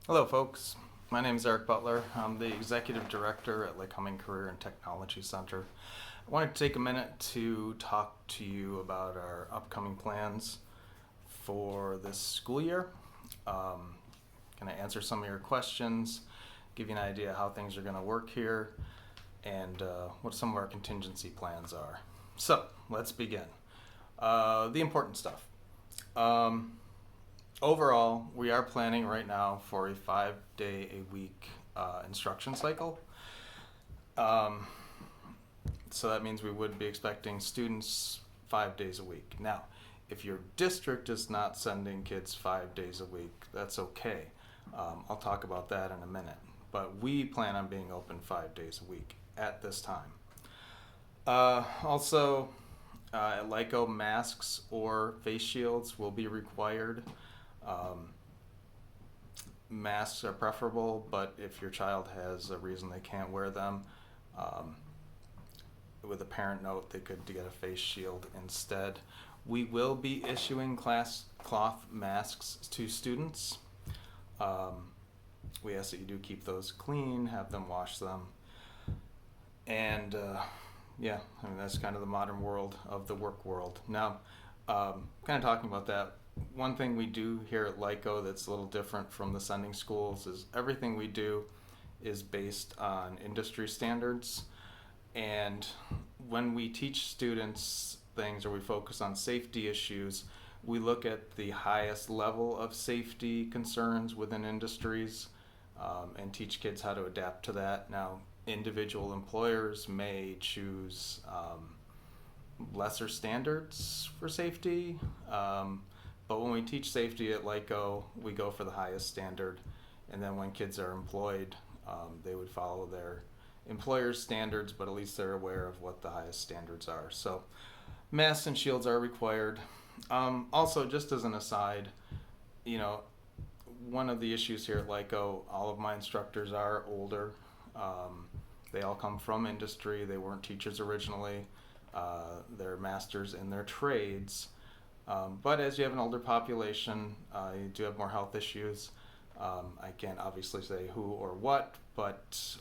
Hello, folks. My name is Eric Butler. I'm the Executive Director at Lycoming Career and Technology Center. I wanted to take a minute to talk to you about our upcoming plans for this school year. Can I answer some of your questions, give you an idea how things are going to work here, and what some of our contingency plans are. So, let's begin. The important stuff. Overall, we are planning right now for a 5-day-a-week instruction cycle. So that means we would be expecting students 5 days a week. Now, if your district is not sending kids 5 days a week, that's okay. I'll talk about that in a minute. But we plan on being open 5 days a week at this time. Also, at LyCo, masks or face shields will be required. Masks are preferable, but if your child has a reason they can't wear them, with a parent note, they could get a face shield instead. We will be issuing class cloth masks to students. We ask that you do keep those clean, have them wash them. And that's kind of the modern world of the work world. Now, kind of talking about that, one thing we do here at LyCo that's a little different from the sending schools is everything we do is based on industry standards. And when we teach students things or we focus on safety issues, we look at the highest level of safety concerns within industries and teach kids how to adapt to that. Now, individual employers may choose lesser standards for safety. But when we teach safety at LyCo, we go for the highest standard. And then when kids are employed, they would follow their employer's standards, but at least they're aware of what the highest standards are. So masks and shields are required. Also, just as an aside, one of the issues here at LyCo, all of my instructors are older. They all come from industry. They weren't teachers originally. They're masters in their trades. But as you have an older population, you do have more health issues. I can't obviously say who or what, but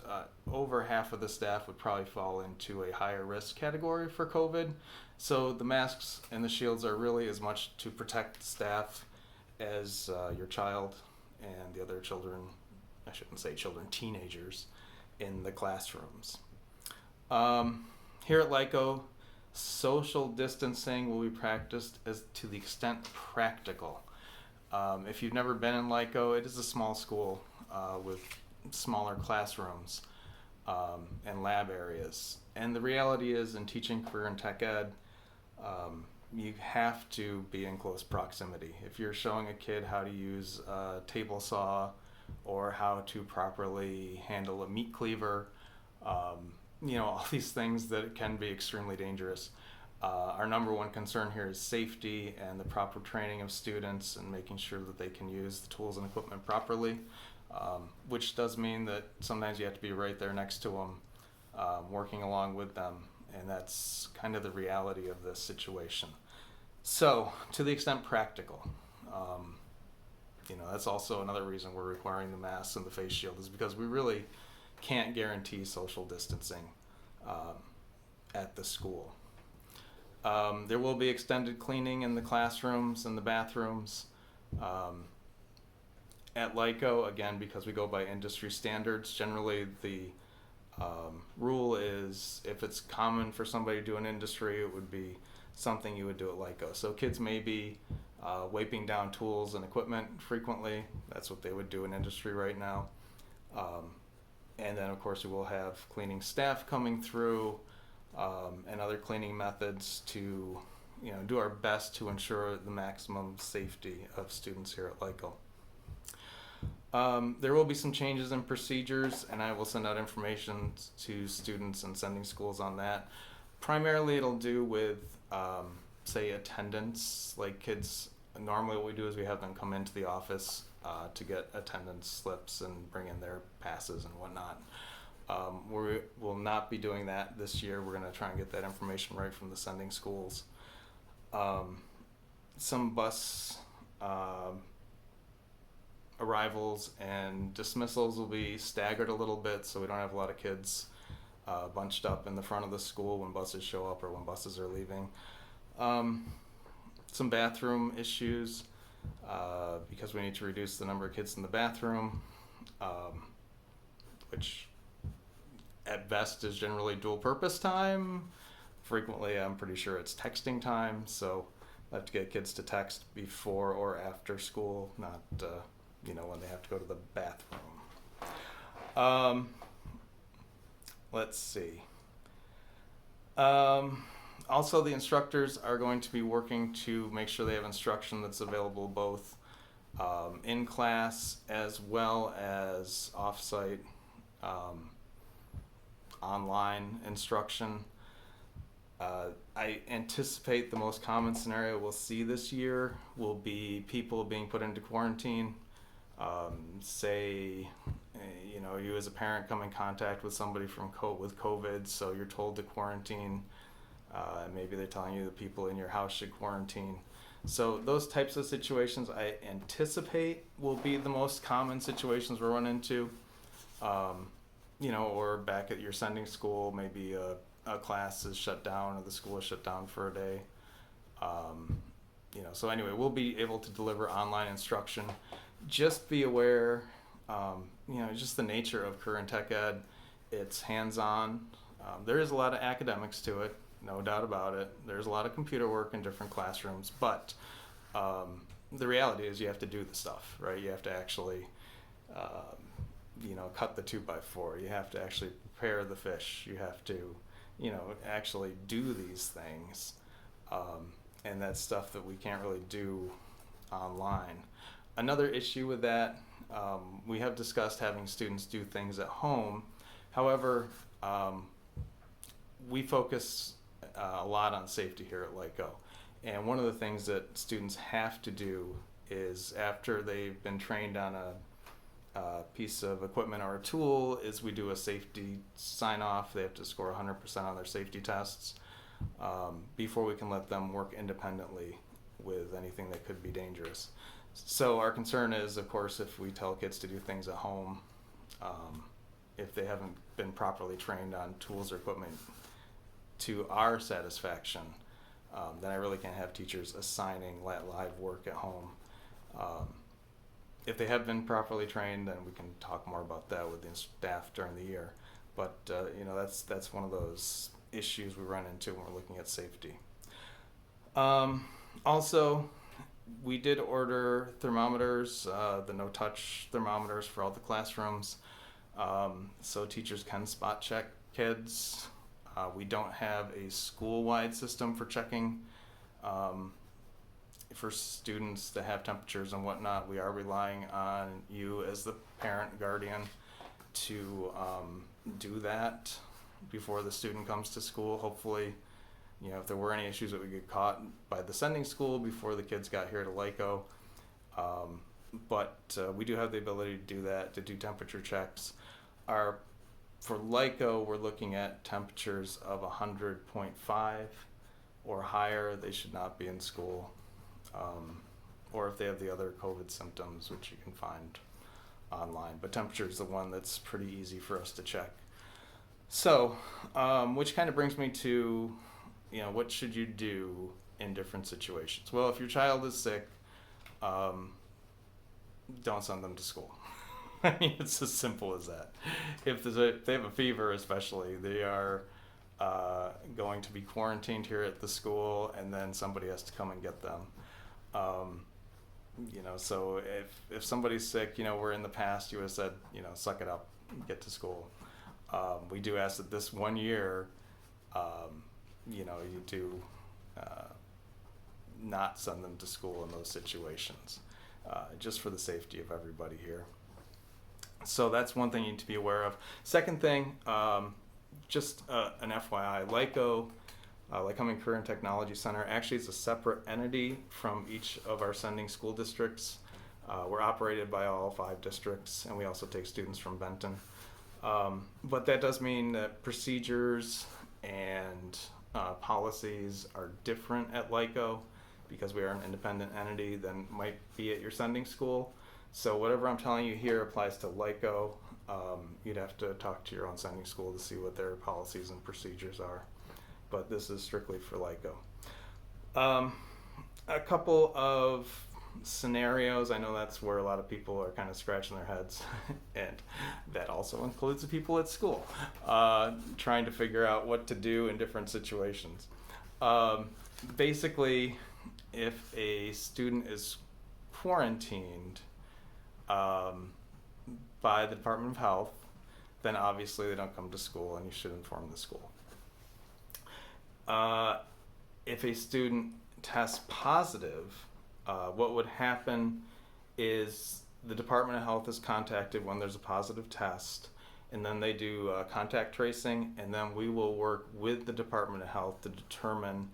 over half of the staff would probably fall into a higher risk category for COVID. So the masks and the shields are really as much to protect the staff as your child and the other children, I shouldn't say children, teenagers in the classrooms. Here at LyCo, social distancing will be practiced as to the extent practical. If you've never been in LyCo, it is a small school with smaller classrooms and lab areas. And the reality is, in teaching career and tech ed, you have to be in close proximity. If you're showing a kid how to use a table saw or how to properly handle a meat cleaver, all these things that can be extremely dangerous. Our number one concern here is safety and the proper training of students and making sure that they can use the tools and equipment properly, which does mean that sometimes you have to be right there next to them, working along with them, and that's kind of the reality of this situation. So, to the extent practical, that's also another reason we're requiring the masks and the face shield is because we really can't guarantee social distancing at the school. There will be extended cleaning in the classrooms and the bathrooms. At LyCo, again, because we go by industry standards, generally the rule is if it's common for somebody to do an industry, it would be something you would do at LyCo. So kids may be wiping down tools and equipment frequently. That's what they would do in industry right now. And then, of course, we will have cleaning staff coming through and other cleaning methods to, do our best to ensure the maximum safety of students here at LyCo. There will be some changes in procedures, and I will send out information to students and sending schools on that. Primarily, it'll do with, say, attendance. Like kids, normally what we do is we have them come into the office to get attendance slips and bring in their passes and whatnot. We will not be doing that this year. We're going to try and get that information right from the sending schools. Some bus arrivals and dismissals will be staggered a little bit, so we don't have a lot of kids bunched up in the front of the school when buses show up or when buses are leaving. Some bathroom issues, because we need to reduce the number of kids in the bathroom, which at best is generally dual purpose time. Frequently, I'm pretty sure it's texting time, so I have to get kids to text before or after school, not when they have to go to the bathroom. Let's see. Also, the instructors are going to be working to make sure they have instruction that's available both in class as well as off-site online instruction. I anticipate the most common scenario we'll see this year will be people being put into quarantine. Say, you as a parent come in contact with somebody with COVID, so you're told to quarantine. Maybe they're telling you the people in your house should quarantine. So those types of situations I anticipate will be the most common situations we'll run into. Or back at your sending school, maybe a class is shut down or the school is shut down for a day. So anyway, we'll be able to deliver online instruction. Just be aware, just the nature of current tech ed. It's hands-on. There is a lot of academics to it, no doubt about it. There's a lot of computer work in different classrooms, but the reality is you have to do the stuff, right? You have to actually, cut the 2x4. You have to actually prepare the fish. You have to, actually do these things. And that's stuff that we can't really do online. Another issue with that, we have discussed having students do things at home. However, we focus a lot on safety here at LyCo. And one of the things that students have to do is, after they've been trained on a piece of equipment or a tool, is we do a safety sign-off. They have to score 100% on their safety tests before we can let them work independently with anything that could be dangerous. So our concern is, of course, if we tell kids to do things at home, if they haven't been properly trained on tools or equipment to our satisfaction, then I really can't have teachers assigning live work at home. If they have been properly trained, then we can talk more about that with the staff during the year. But that's one of those issues we run into when we're looking at safety. Also, we did order thermometers, the no-touch thermometers for all the classrooms, so teachers can spot check kids. We don't have a school-wide system for checking for students that have temperatures and whatnot. We are relying on you as the parent guardian to do that before the student comes to school. Hopefully, if there were any issues, that we get caught by the sending school before the kids got here to LyCo. But we do have the ability to do that, to do temperature checks. For LyCo, we're looking at temperatures of 100.5 or higher. They should not be in school. Or if they have the other COVID symptoms, which you can find online. But temperature is the one that's pretty easy for us to check. So, which kind of brings me to, what should you do in different situations? Well, if your child is sick, don't send them to school. I mean, it's as simple as that. If they have a fever, especially, they are going to be quarantined here at the school, and then somebody has to come and get them. So if somebody's sick, where in the past you would have said, suck it up, get to school. We do ask that this 1 year, you do not send them to school in those situations, just for the safety of everybody here. So that's one thing you need to be aware of. Second thing, just an FYI, LyCo, Lycoming Career and Technology Center, actually is a separate entity from each of our sending school districts. We're operated by all 5 districts, and we also take students from Benton. But that does mean that procedures and policies are different at LyCo, because we are an independent entity than might be at your sending school. So whatever I'm telling you here applies to LyCO. You'd have to talk to your own sending school to see what their policies and procedures are, but this is strictly for LyCO. A couple of scenarios. I know that's where a lot of people are kind of scratching their heads, and that also includes the people at school, trying to figure out what to do in different situations. Basically, if a student is quarantined by the Department of Health, then obviously they don't come to school, and you should inform the school. If a student tests positive, what would happen is the Department of Health is contacted when there's a positive test, and then they do contact tracing, and then we will work with the Department of Health to determine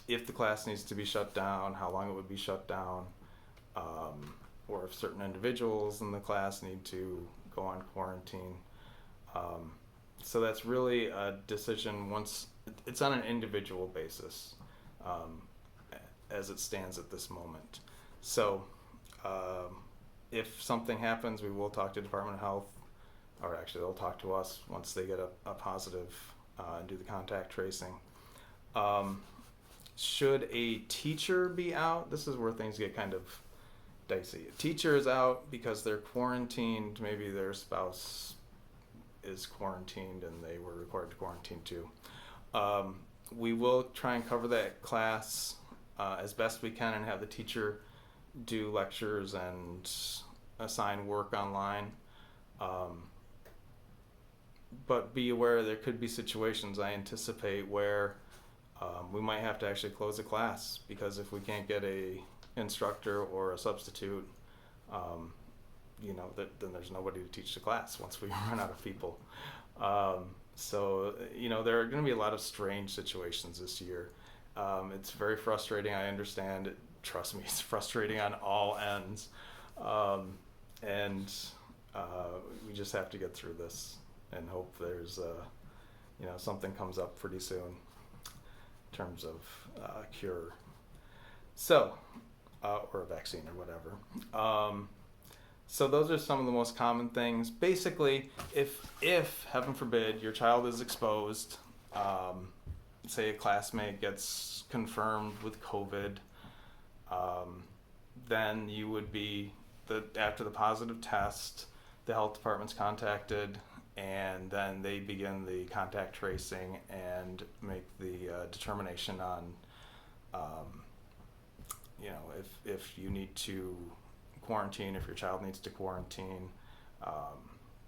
if the class needs to be shut down, how long it would be shut down, or if certain individuals in the class need to go on quarantine. So that's really a decision once, it's on an individual basis as it stands at this moment. So if something happens, we will talk to Department of Health, or actually they'll talk to us once they get a positive and do the contact tracing. Should a teacher be out? This is where things get kind of dicey. A teacher is out because they're quarantined, maybe their spouse is quarantined and they were required to quarantine too. We will try and cover that class as best we can and have the teacher do lectures and assign work online. But be aware there could be situations I anticipate where we might have to actually close a class, because if we can't get a instructor or a substitute, then there's nobody to teach the class once we run out of people. So there are going to be a lot of strange situations this year. It's very frustrating. I understand it. Trust me, it's frustrating on all ends. And we just have to get through this and hope there's something comes up pretty soon in terms of cure. So, or a vaccine or whatever. So those are some of the most common things. Basically, if heaven forbid your child is exposed, say a classmate gets confirmed with COVID, then you would be, after the positive test, the health department's contacted, and then they begin the contact tracing and make the determination on, if you need to quarantine, if your child needs to quarantine,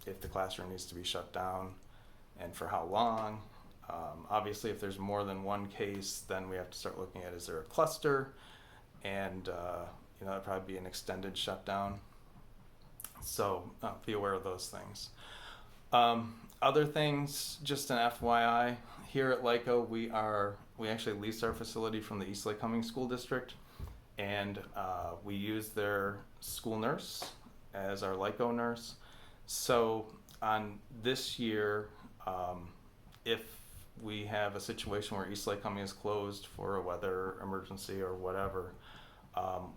if the classroom needs to be shut down, and for how long. Obviously, if there's more than one case, then we have to start looking at, is there a cluster, and that'd probably be an extended shutdown. So be aware of those things. Other things, just an FYI, here at LyCO, we actually lease our facility from the East Lycoming School District, and we use their school nurse as our LyCO nurse. So on this year, if we have a situation where East Lycoming is closed for a weather emergency or whatever,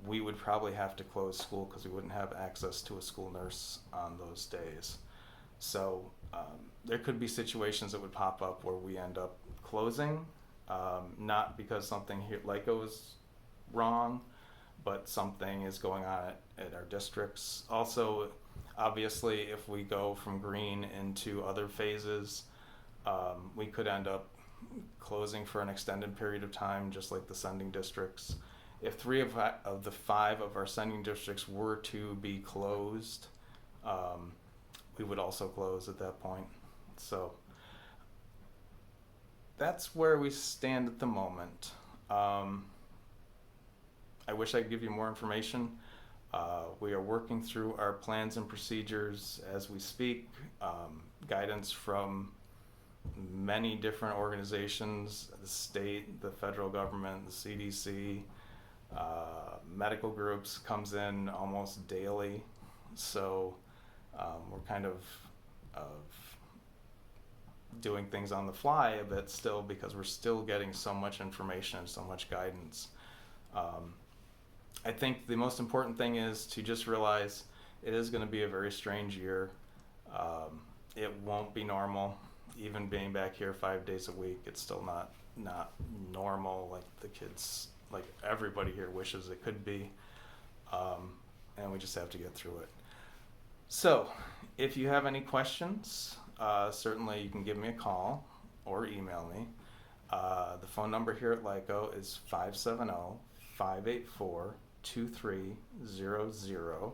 we would probably have to close school because we wouldn't have access to a school nurse on those days. So there could be situations that would pop up where we end up closing, not because something here at LyCO is wrong, but something is going on at our districts. Also, obviously, if we go from green into other phases, we could end up closing for an extended period of time, just like the sending districts. If 3 of the 5 of our sending districts were to be closed, we would also close at that point. So that's where we stand at the moment. I wish I could give you more information. We are working through our plans and procedures as we speak, guidance from many different organizations, the state, the federal government, the CDC, medical groups comes in almost daily. So we're kind of doing things on the fly a bit still, because we're still getting so much information and so much guidance. I think the most important thing is to just realize it is going to be a very strange year. It won't be normal. Even being back here 5 days a week, it's still not normal like the kids, like everybody here wishes it could be. And we just have to get through it. So, if you have any questions, certainly you can give me a call or email me. The phone number here at LyCO is 570-584-2300.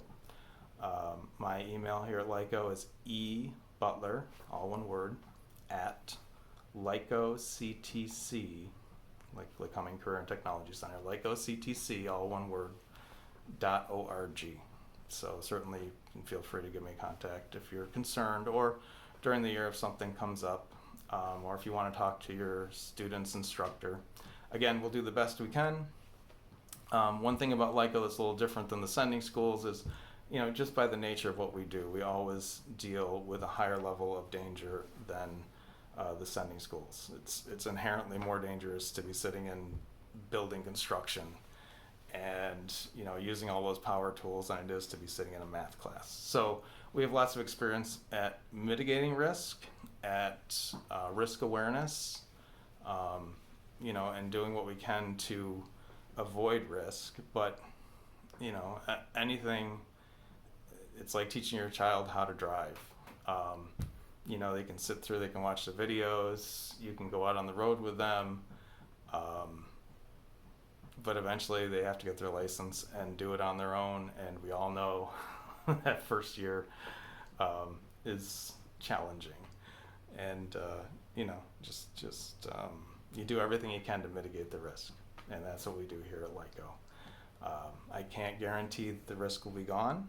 My email here at LyCO is ebutler, all one word, at LycoCTC, like Lycoming Career and Technology Center, LycoCTC, all one word, .org. So certainly you can feel free to give me a contact if you're concerned, or during the year if something comes up, or if you want to talk to your student's instructor. Again, we'll do the best we can. One thing about LyCO that's a little different than the sending schools is, just by the nature of what we do, we always deal with a higher level of danger than the sending schools. It's inherently more dangerous to be sitting in building construction and using all those power tools than it is to be sitting in a math class. So we have lots of experience at mitigating risk, at risk awareness, and doing what we can to avoid risk. But anything, it's like teaching your child how to drive. They can sit through, they can watch the videos, you can go out on the road with them, but eventually they have to get their license and do it on their own, and we all know that first year is challenging. And you do everything you can to mitigate the risk, and that's what we do here at LyCO. I can't guarantee that the risk will be gone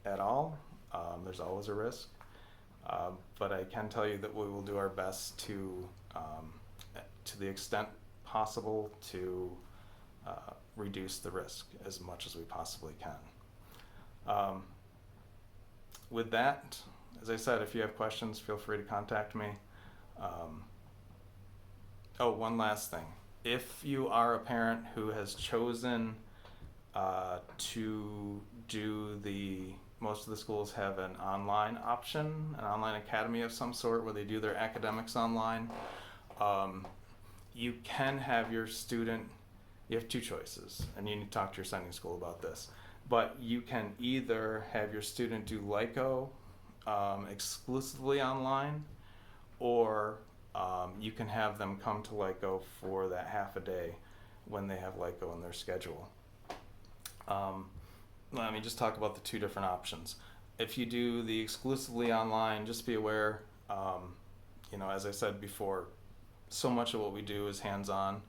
at all. There's always a risk. But I can tell you that we will do our best to the extent possible, to reduce the risk as much as we possibly can. With that, as I said, if you have questions, feel free to contact me. One last thing. If you are a parent who has chosen to do most of the schools have an online option, an online academy of some sort where they do their academics online. You can have your student, you have two choices, and you need to talk to your sending school about this, but you can either have your student do LyCO exclusively online, or you can have them come to LyCO for that half a day when they have LyCO in their schedule. Let me just talk about the two different options. If you do the exclusively online, just be aware, as I said before, so much of what we do is hands-on,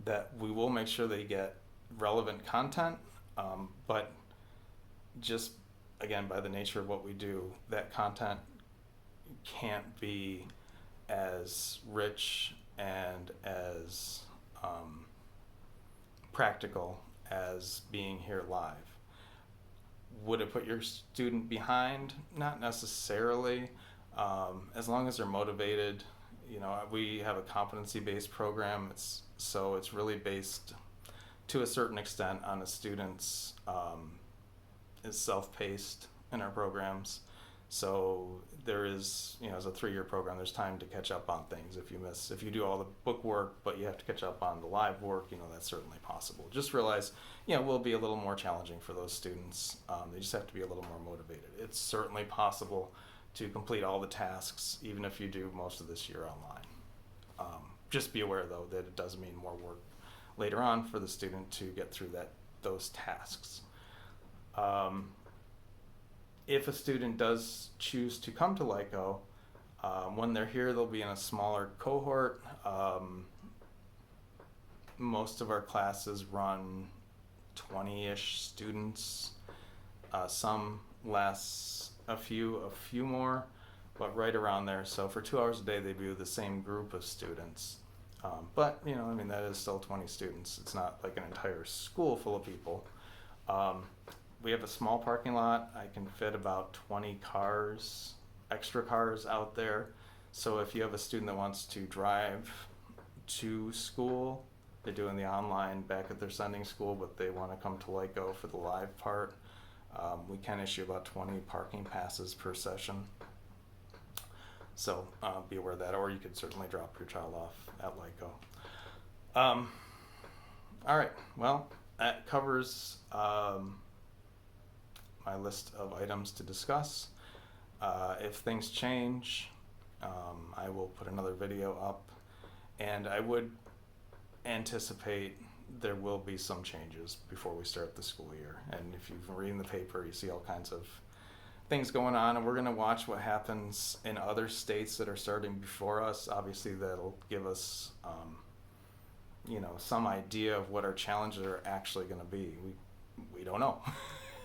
that we will make sure they get relevant content, but just, again, by the nature of what we do, that content can't be as rich and as practical as being here live. Would it put your student behind? Not necessarily. As long as they're motivated. We have a competency-based program. It's really based to a certain extent on a student's is self-paced in our programs. So there is, as a 3-year program, there's time to catch up on things. If you do all the book work, but you have to catch up on the live work, that's certainly possible. Just realize, it will be a little more challenging for those students. They just have to be a little more motivated. It's certainly possible to complete all the tasks, even if you do most of this year online. Just be aware, though, that it does mean more work later on for the student to get through those tasks. If a student does choose to come to LyCO, when they're here, they'll be in a smaller cohort. Most of our classes run 20-ish students, some less, a few more, but right around there. So for 2 hours a day, they do the same group of students. But, that is still 20 students. It's not like an entire school full of people. We have a small parking lot. I can fit about 20 extra cars out there. So if you have a student that wants to drive to school, they're doing the online back at their sending school, but they want to come to Lyco for the live part, we can issue about 20 parking passes per session. So be aware of that, or you could certainly drop your child off at Lyco. All right, well, that covers my list of items to discuss. If things change, I will put another video up, and I would anticipate there will be some changes before we start the school year. And if you've been reading the paper, you see all kinds of things going on, and we're going to watch what happens in other states that are starting before us. Obviously, that'll give us some idea of what our challenges are actually going to be. We don't know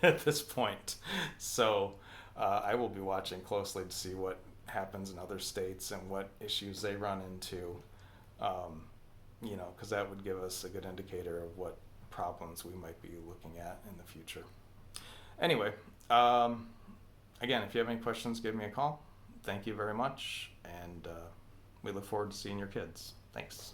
at this point. So I will be watching closely to see what happens in other states and what issues they run into, because that would give us a good indicator of what problems we might be looking at in the future. Anyway, again, if you have any questions, give me a call. Thank you very much, and we look forward to seeing your kids. Thanks.